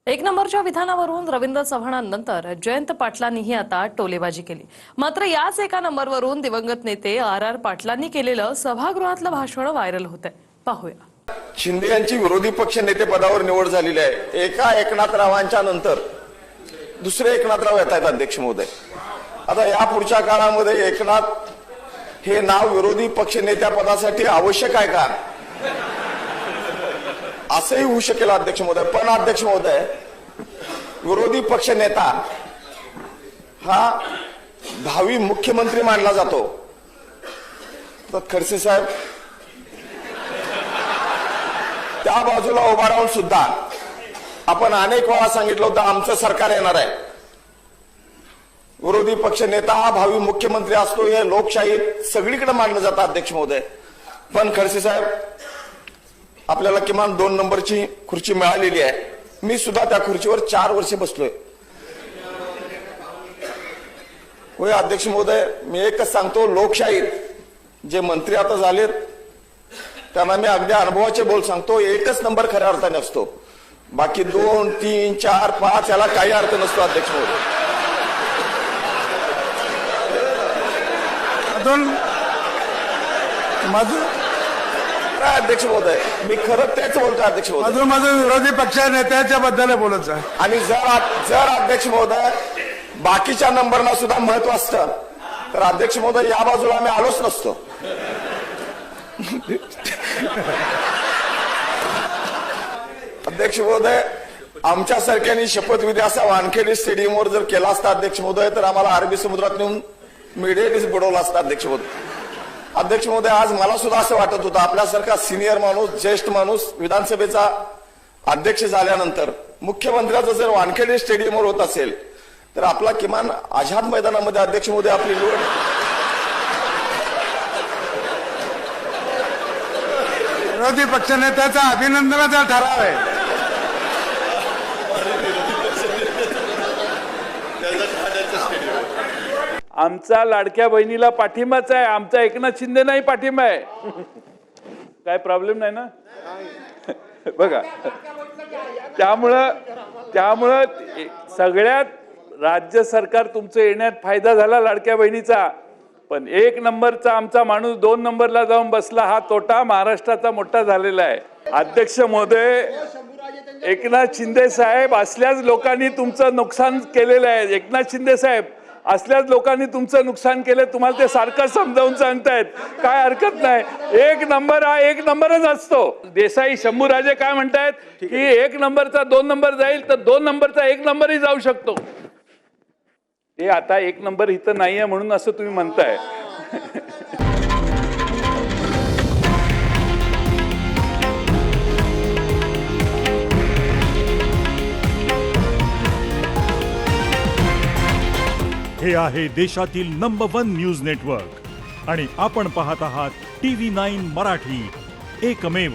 एक नंबरच्या विधानावरून रवींद्र चव्हाणांनंतर जयंत पाटलांनीही आता टोलेबाजी केली। मात्र याच एका नंबरवरून दिवंगत नेते आर पाटलांनी केलेलं सभागृहातलं भाषण व्हायरल होतंय। पाहूया। शिंदे यांची विरोधी पक्ष नेते पदावर निवड झालेली आहे। एका एकनाथरावांच्या नंतर दुसरे एकनाथराव येत आहेत अध्यक्ष महोदय। आता या पुढच्या काळामध्ये एकनाथ हे नाव विरोधी पक्ष नेत्या पदासाठी आवश्यक आहे का असंही होऊ शकेल अध्यक्ष महोदय। पण अध्यक्ष महोदय, विरोधी पक्ष नेता हा भावी मुख्यमंत्री मानला जातो। तर खडसे साहेब त्या बाजूला उभा राहून सुद्धा आपण अनेक वेळा सांगितलं होतं आमचं सरकार येणार आहे। विरोधी पक्ष नेता हा भावी मुख्यमंत्री असतो हे लोकशाहीत सगळीकडे मानलं जातं अध्यक्ष महोदय। पण खडसे साहेब, आपल्याला किमान 2 नंबरची खुर्ची मिळालेली आहे। मी सुद्धा त्या खुर्चीवर 4 वर्षे बसलोय। होय अध्यक्ष महोदय, मी एकच सांगतो, लोकशाहीत जे मंत्री आता झालेत त्यांना मी अगदी अनुभवाचे बोल सांगतो, एकच नंबर खऱ्या अर्थाने असतो। बाकी 2, 3, 4, 5 याला काही अर्थ नसतो अध्यक्ष महोदय। अध्यक्ष महोदय, मी खरं तेच बोलतो अध्यक्ष महोदय। माझं विरोधी पक्ष नेत्याच्या बद्दल बोलत आहे। आणि जर अध्यक्ष महोदय बाकीच्या नंबरला सुद्धा महत्व असतं तर अध्यक्ष महोदय या बाजूला आम्ही आलोच नसतो। अध्यक्ष महोदय, आमच्यासारख्यांनी शपथविधी असा वानखेडे स्टेडियमवर जर केला असता अध्यक्ष महोदय तर आम्हाला अरबी समुद्रात नेऊन मिडिएटच बुडवला असता अध्यक्ष महोदय। अध्यक्ष महोदय, आज मला सुद्धा असं वाटत होतं आपल्यासारखा सिनियर माणूस, ज्येष्ठ माणूस विधानसभेचा अध्यक्ष झाल्यानंतर मुख्यमंत्र्याचं जर वानखेडे स्टेडियमवर होत असेल तर आपला किमान आझाद मैदानामध्ये अध्यक्ष महोदय आपली निवड। विरोधी पक्षनेत्याचा अभिनंदनाचा ठराव आहे। आमचा लाडक्या बहिणीला पाठिंबाच आहे, आमचा एकनाथ शिंदे नाही पाठिंबा आहे। काय प्रॉब्लेम नाही ना बघा। त्यामुळं सगळ्यात राज्य सरकार तुमचं येण्यात फायदा झाला लाडक्या बहिणीचा, पण 1 नंबरचा आमचा माणूस 2 नंबरला जाऊन बसला, हा तोटा महाराष्ट्राचा मोठा झालेला आहे। अध्यक्ष महोदय, एकनाथ शिंदे साहेब असल्याच लोकांनी तुमचं नुकसान केलेलं आहे। एकनाथ शिंदे साहेब असल्याच लोकांनी तुमचं नुकसान केलं, तुम्हाला ते सारखं समजावून सांगतायत, काय हरकत नाही। 1 नंबर हा 1 नंबरच असतो। देसाई शंभूराजे काय म्हणतायत की 1 नंबरचा 2 नंबर जाईल तर 2 नंबरचा 1 नंबरही जाऊ शकतो। हे आता 1 नंबर इथं नाहीये म्हणून असं तुम्ही म्हणताय। हे आहे देशातील नंबर 1 न्यूज नेटवर्क आणि आपण पाहत आहात TV9 मराठी, एकमेव।